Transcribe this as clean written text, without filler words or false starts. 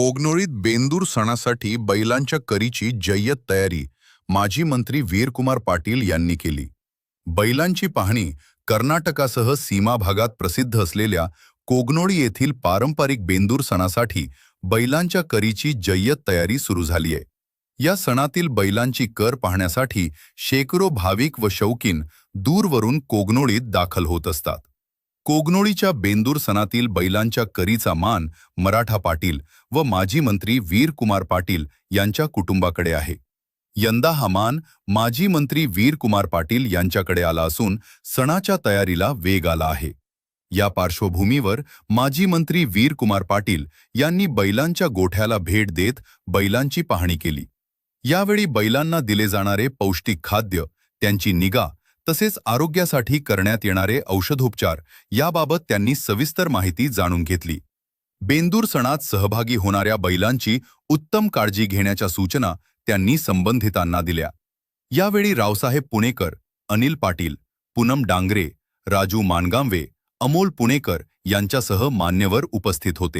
कोगनोळीत बेंदूर सणासाठी बैलांच्या करीची जय्यत तयारी माजी मंत्री वीरकुमार पाटील यांनी केली. बैलांची पाहणी कर्नाटकासह सीमा भागात प्रसिद्ध असलेल्या कोगनोळी येथील पारंपरिक बेंदूर सणासाठी बैलांच्या करीची जय्यत तयारी सुरू झाली आहे. या सणातील बैलांची कर पाहण्यासाठी शेकडो भाविक व शौकीन दूरवरून कोगनोळीत दाखल होत असतात. कोगनोळीच्या बेंदूर सणातील बैलांच्या करीचा मान मराठा पाटील व माजी मंत्री वीरकुमार पाटील यांच्या कुटुंबाकडे आहे. यंदा हा मान माजी मंत्री वीरकुमार पाटील यांच्याकडे आला असून सणाच्या तयारीला वेग आला आहे. या पार्श्वभूमीवर माजी मंत्री वीरकुमार पाटील यांनी बैलांच्या गोठ्याला भेट देत बैलांची पाहणी केली. यावेळी बैलांना दिले जाणारे पौष्टिक खाद्य, त्यांची निगा तसेच आरोग्यासाठी करण्यात येणारे औषधोपचार याबाबत त्यांनी सविस्तर माहिती जाणून घेतली. बेंदूर सणात सहभागी होणाऱ्या बैलांची उत्तम काळजी घेण्याच्या सूचना त्यांनी संबंधितांना दिल्या. यावेळी रावसाहेब पुणेकर, अनिल पाटील, पूनम डांगरे, राजू मानगांवे, अमोल पुणेकर यांच्यासह मान्यवर उपस्थित होते.